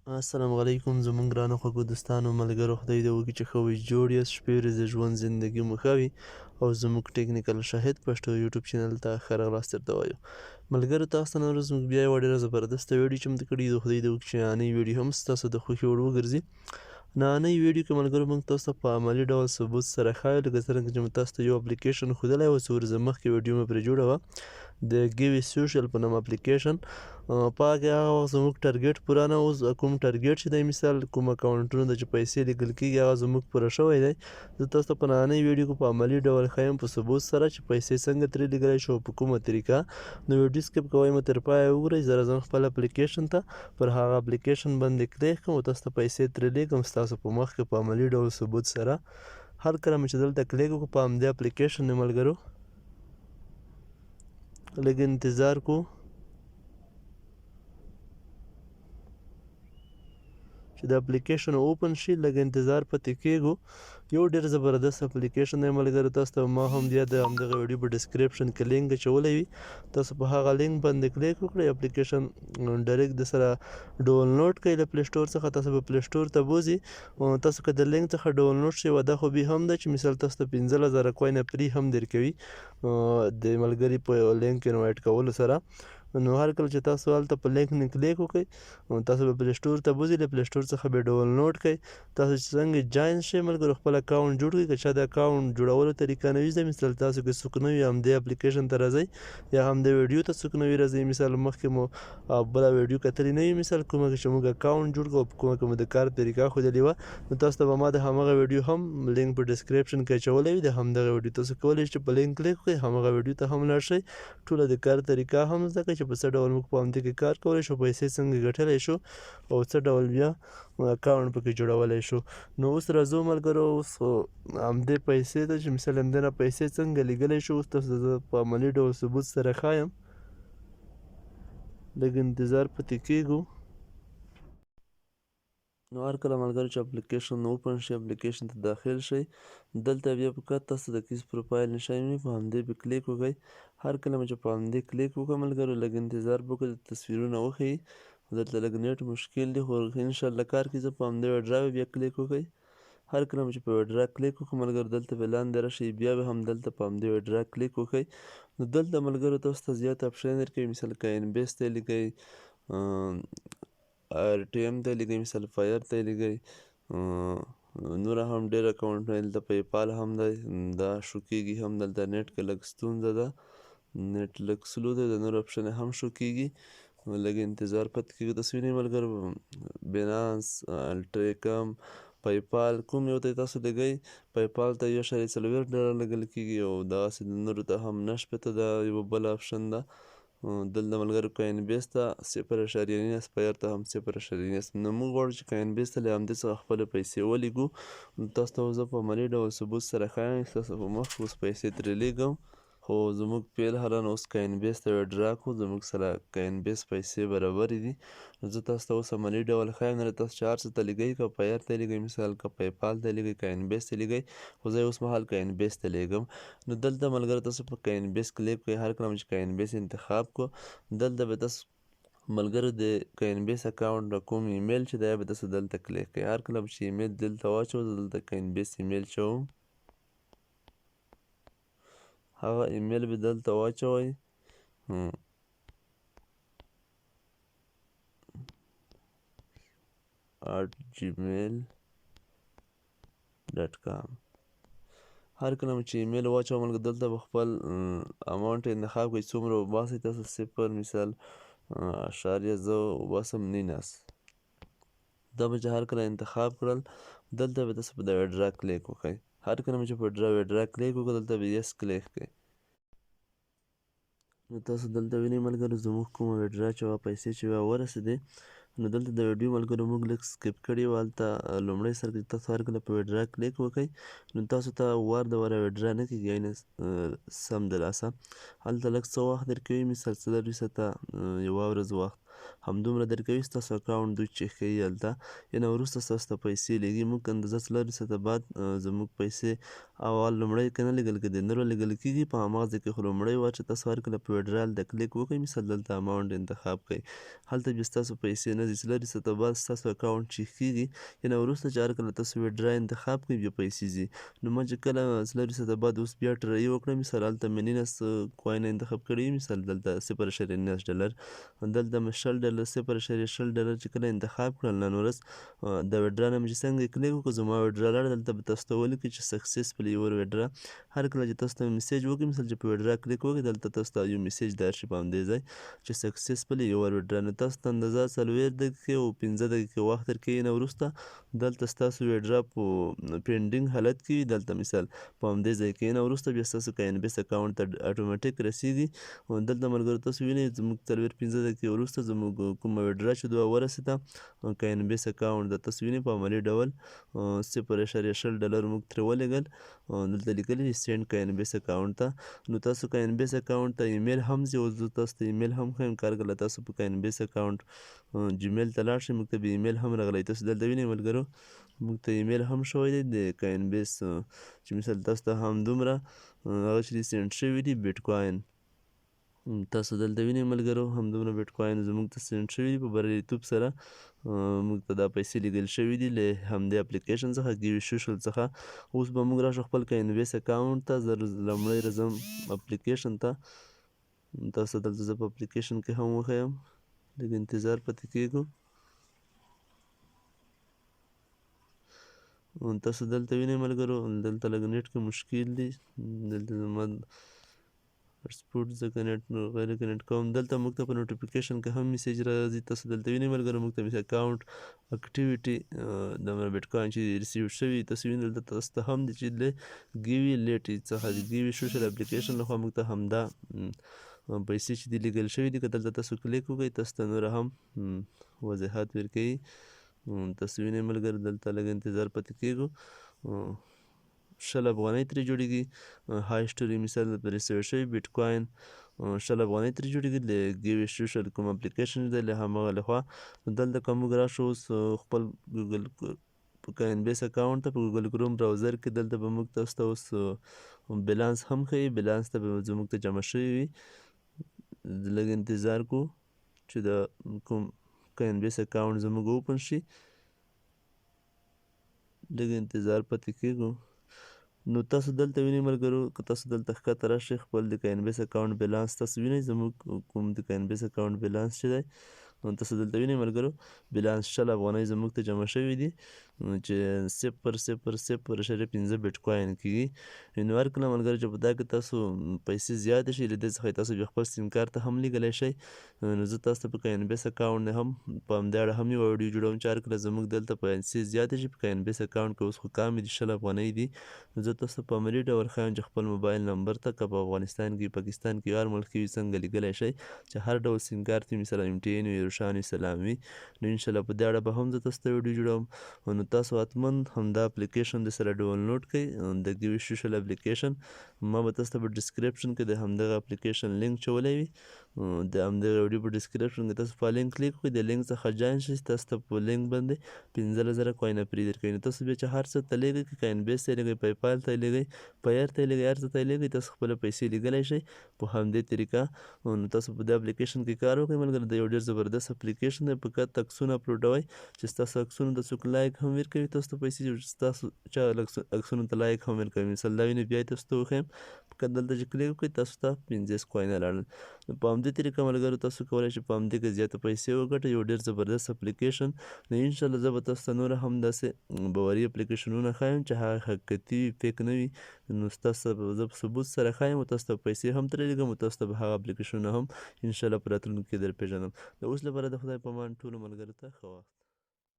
السلام علیکم زموږ ګرانو خوږو دوستانو ملګرو خدای دې وکړي چې ښه وي جوړ یاست شپې ورځې ژوند زندګي مو ښه وي او زموږ ټیکنیکل شاهد پښتو یوټیوب چینل ته ښه راغلاست درته وایو ملګرو تاسو ته نن ورځ موږ بیا یوه ډېره زبردسته ویډیو چمتو کړې ده خدای دې وکړي چې نننۍ ویډیو هم ستاسو د خوښې وړ وګرځي نننۍ ویډیو کې ملګرو موږ تاسو ته په عملي ډول ثبوت سره ښایو لکه څرنګه چې مو تاسو ته یو اپلیکیشن ښودلی و څو ورځې مخکې ویډیو مې پرې جوړه وه د ګیوي سوشل په نوم اپلیکیشن په هغې هغه وخت زموږ ټارګېټ پوره نه و کوم ټارګېټ چې دی مثال کوم اکاونټونو ته چې پیسې لیږل کېږي هغه زموږ پوره شوی دی زه تاسو ته په نننۍ ویډیو کې په عملي ډول ښیم په ثبوت سره چې پیسې څنګه ترې لیږلی شو او په کومه طریقه نو ویډیو سکپ کوئ مو تر پایه وګورئ زه راځم خپل اپلیکیشن ته پر هغه اپلیکیشن باندې کلیک کوم او تاسو ته پیسې ترې لیږم ستاسو په مخ کې په عملي ډول ثبوت سره هر کله مې چې دلته کلیک وکړو په همدې اپلیکیشن نه ملګرو لږ انتظار کو چې د اپلیکیشن اوپن شي لږ انتظار پاتې کېږو یو ډېر زبردست اپلیکیشن دی ملګرو تاسو ته ما هم بیا د همدغه ویډیو په ډسکریپشن کې لینک اچولی وي تاسو په هغه لینک باندې کلیک وکړئ اپلیکیشن ډایرکټ د سره ډاونلوډ کړئ له پلی سټور څخه تاسو به پلی سټور ته بوځي تاسو که د لینک څخه ډاونلوډ شي وعده خو بیا هم ده چې مثال تاسو ته 15,000 کوینه فری هم درکوي د ملګري په لینک انوایټ کولو سره نو هر کله چې تاسو هلته په لینک نه کلیک وکړئ تاسو به پلی سټور ته بوځئ له پلی سټور څخه به ډاونلوډ کړئ تاسو چې څنګه جاین شئ ملګرو خپل اکاونټ جوړ کړئ که چا د اکاونټ جوړولو طریقه نه وي زده مثال تاسو که څوک نه وي همدې اپلیکیشن ته راځئ یا همدې ویډیو ته څوک نه وي راځئ مثال مخکې مو بله ویډیو کتلې نه وي مثال کومه چې موږ اکاونټ جوړ کړو په کومه کې مو د کار طریقه ښودلې وه نو تاسو ته به ما د همغه ویډیو هم لینک په ډسکریپشن کې اچولی وي د همدغه ویډیو تاسو کولی شئ په لینک کلیک کړئ همغه ویډیو ته هم لاړ شئ ټوله د کار طریقه هم زده کړئ چې په څه ډول موږ په همدې کې کار کولی شو پیسې څنګه ګټلی شو او څه ډول بیا اکاونټ پکې جوړولی شو نو اوس راځو ملګرو اوس همدې پیسې ته چې مثال همدې نه پیسې څنګه لیږلی شو اوس تاسو زه په عملي ډول ثبوت سره ښایم لږ انتظار پاتې کېږو نو هر کله ملګرو چې اپلیکیشن اوپن شي اپلیکیشن ته داخل شئ دلته بیا په کار تاسو د کیس پروفایل نشان وي په همدې به کلیک وکړئ هر کله مې چې په همدې کلیک وکړم ملګرو لږ انتظار به وکړئ تصویرونه وښیي دلته لږ نیټ مشکل دی خو انشاءالله کار کوي زه په همدې ویډرا به بیا کلیک وکړئ هر کله مې چې په ویډرا کلیک وکړم ملګرو دلته به لاندې راشئ بیا به هم دلته په همدې ویډرا کلیک وکړئ نو دلته ملګرو تاسو ته زیات اپشن درکوي مثال که انبیس ته یې لیکئ RTM ته یې لیکئ مثال فایر ته یې لیکئ نوره هم ډېر اکاونټونه دلته پیپال هم دی دا شو کېږي هم دلته نیټ کې لږ ستونزه ده نیټ لږ سلو دی د نور اپشن هم شو کېږي لږ انتظار پاتې کېږي تاسو وینئ ملګرو بینانس الټریکم پیپال کوم یو ته تاسو لګئ پیپال ته 1.4 ډالر لګول کېږي او دغسې د نورو ته هم 9 دا یوه بله اپشن ده دلته ملګرو کوین بیس ته 0.9 سپایر ته هم 0.9 نو موږ غواړو چې کوین بیس ته له همدې څخه خپلې پیسې ولیږو تاسو ته زه په عملي ډول ثبوت سره ښایم ستاسو په مخ اوس پیسې ترې لیږم خو زموږ فعل حالا اوس کوین بیس ته ویډرا کړو زموږ سره کوین بیس پیسې برابرې دي زه تاسو ته اوس عملي ډول ښایم نه تاسو چې هر څه ته لیږئ که پایر ته لیږئ مثال که پیپال ته لیږئ کوین بیس ته لیږئ خو زه اوس مهال کوین بیس ته لیږم نو دلته ملګرو تاسو په کوین بیس کلیک کړئ هر کله چې کوین بیس انتخاب کړو دلته به تاسو ملګرو د کوین بیس اکاونټ کوم ایمیل چې دی به تاسو دلته کلیک کړئ هر کله چې ایمیل دلته واچوو زه دلته کوین بیس ایمیل چوم هغه ایمیل به دلته واچوئ @gmail.com هر کله چې ایمیل واچوم ملګرو دلته به خپل اماونټ انتخاب کړئ څومره وباسئ تاسو 0 مثال زه وباسم 19 دا به چې هر کله انتخاب کړل دلته به تاسو په د ویډرا کلیک وکړئ هر کله مې چې په ویډرا کلیک وکړو دلته به یس کلیک کړئ نو تاسو دلته وینئ ملګرو زموږ کومه ویډرا چې وه پیسې چې وه ورسېدې نو دلته د ویډیو ملګرو موږ لږ سکپ کړې وه هلته لومړی سر کې تاسو هر کله په ویډرا کلیک وکړئ نو تاسو ته وار د واره ویډرا نه کېږي سم د لاسه هلته لږ څه وخت درکوي مثال څلرویشت ته یوه ورځ وخت همدومره درکوي ستاسو اکاونټ دوی چیک کوي هلته یعنې وروسته ستاسو ته پیسې لیږي موږ اندازه څلور ساعته بعد زموږ پیسې اول لومړی که نه لیږل کېدې نه رالیږل کېږي په هماغه ځای کې خو لومړی وار چې تاسو هر کله په ویډرال د کلیک وکړئ مثال دلته اماونټ انتخاب کړئ هلته بیا ستاسو پیسې نه ځي څلور ساعته بعد ستاسو اکاونټ چیک کېږي یعنې وروسته چې هر کله تاسو ویډرا انتخاب کړئ بیا پیسې ځي نو ما چې کله څلور ساعته بعد اوس بیا ټرای وکړم مثال هلته مې 19 کوین انتخاب کړي مثال دلته 0.19 ډالر دلته مې 0.20 ډالر چې کله انتخاب کړل نن ورځ د ویډرا نه مې چې څنګه کلیک وکړو زما ویډرا لاړه دلته به تاسو ته ولیکي چې سکسسفل یور ویډرا هر کله چې تاسو ته میسیج وکړي مثال چې په ویډرا کلیک وکړئ دلته تاسو ته یو میسیج درشي په همدې ځای چې سکسسفل یور ویډرا نو تاسو ته اندازه 4 دقیقې او 15 دقیقې وخت درکوي نه وروسته دلته ستاسو ویډرا په پینډینګ حالت کې وي دلته مثال په همدې ځای کې نه وروسته بیا ستاسو که انبیس اکاونټ ته اټومیټیک رسیږي دلته ملګرو تاسو وینئ زموږ 4-15 دقیقې وروسته زموږ کومه ویډرا چې دوه ورسېده که انبیس اکاونټ د تاسو وینئ په عملي ډول 0.20 ډالر موږ ترې ولیږل دلته لیکلي دي سینډ که انبیس اکاونټ ته نو تاسو که انبیس اکاونټ ته ایمیل هم ځي اوس زه تاسو ته ایمیل هم ښیم که هر کله تاسو په که انبیس اکاونټ جیمیل ته لاړ شئ موږ ته بیا ایمیل هم راغلی تاسو دلته وینئ ملګرو موږ ته ایمیل هم شوی دی د که انبیس چې مثال تاسو ته همدومره هغه چې دي سینډ شوي دي بیټکوین تاسو دلته وینئ ملګرو همدومره بیټکوین زموږ ته سینډ شوي دي په بریالیتوب سره موږ ته دا پیسې لیږل شوي دي له همدې اپلیکیشن څخه ګیوي سوشل څخه اوس به موږ راشو خپل که انویس اکاونټ ته زه لومړی راځم اپلیکیشن ته تاسو دلته زه په اپلیکیشن کې هم وښیم لږ انتظار پاتې کېږو تاسو دلته وینئ ملګرو دلته لږ نیټ کې مشکل دی دلته زما هټسپوټ زه کنیکټ غیر کنیکټ کوم دلته موږ ته په نوټیفیکیشن کې هم میسیج راځي تاسو دلته وینئ ملګرو موږ ته اکاونټ اکټیویټي د بیټکوین چې ریسیو شوي تاسو وینئ دلته تاسو ته هم دي چې له ګیوي لیټي څخه د ګیوي سوشل اپلیکیشن لخوا موږ ته همدا پیسې چې دي لیږل شوي دي که دلته تاسو کلیک وکړئ تاسو ته نوره هم وضاحت ورکوي تاسو وینئ ملګرو دلته لږ انتظار پاتې کېږو 100 افغانۍ ترې جوړېږي های سټوري مثال د ریسیو شوي بیټکوین 100 افغانۍ ترې جوړېږي د ګیوي سوشل کوم اپلیکیشن دی له همغه لخوا دلته که موږ راشو اوس خپل ګوګل که انبیس اکاونټ ته په ګوګل کروم براوزر کې دلته به موږ تاسو ته اوس بیلانس هم ښیي بیلانس ته به زموږ ته جمع شوي وي لږ انتظار کوو چې د کوم که انبیس اکاونټ زموږ اوپن شي لږ انتظار پاتې کېږو نو تاسو دلته وینئ ملګرو که تاسو دلته ښکته راشئ خپل د که انبیس اکاونټ بیلانس تاسو وینئ زموږ کوم د که انبیس اکاونټ بیلانس چې دی تاسو دلته وینئ ملګرو بیلانس 100 افغانۍ زموږ ته جمع شوي دي چې 0.0.15 بیټکوین کېږي نو هر کله ملګرو چې په دا کې تاسو پیسې زیاتې شي له دې څخه تاسو بیا خپل سیم کارت ته هم لیږلی شئ نو زه تاسو ته په که انبیس اکاونټ نه هم په همدې اړه هم یوه ویډیو جوړوم چې هر کله زموږ دلته پیسې زیاتې شي په که انبیس اکاونټ کې اوس خو کامې دي 100 افغانۍ دي نو زه تاسو ته په عملي ډول ښایم چې خپل موبایل نمبر ته که په افغانستان کې پاکستان کې هر ملک کې وي څنګه لیږلی شئ چې هر ډول سیم کارت وي مثلا MTN وي روشان وي سلام وي نو انشاءالله په دې اړه به هم زه تاسو ته ویډیو جوړوم نو تاسو حتما همدا اپلیکیشن د سره ډاونلوډ کړئ د ګیوي سوشل اپلیکیشن ما به تاسو ته په ډسکرپشن کې د همدغه اپلیکیشن لینک چولی وي د همدغه ویډیو په ډسکرپشن کې تاسو په لینک کلیک کړئ د لینک څخه جاین شئ تاسو ته په لینک باندې 15,000 کوینه فري درکوي نو تاسو بیا چې هر څه ته لیږئ که انبیس ته لیږئ پیپال ته لیږئ پایر ته لیږئ هر څه ته لیږئ تاسو خپله پیسې لیږلی شئ په همدې طریقه نو تاسو په دې اپلیکیشن کې کار وکړئ ملګرو د یو ډېر زبردست اپلیکیشن دی فقط عکسونه اپلوډوئ چې ستاسو عکسونو ته څوک لایک هم ورکوي تاسو ته پیسې ستاسو چا عکسونو ته لایک هم ورکوي مثال دا وینئ بیا یې تاسو ته وښیم که دلته چې کلیک وکړئ تاسو ته 50 کوینه لاړل نو په همدې طریقه ملګرو تاسو کولی شئ په همدې کې زیاته پیسې وګټئ یو ډېر زبردست اپلیکیشن نو انشاءالله زه به تاسو ته نور هم داسې باوري اپلیکیشنونه ښایم چې هغه حقیقتي وي فیک نه وي نو ستاسو زه په ثبوت سره ښایم او تاسو ته پیسې هم ترې لیږم او تاسو ته به هغه اپلیکیشنونه هم انشاءالله په راتلونکي کې در پېژنم د اوس لپاره د خدای په امان ټولو ملګرو ته ښه وخت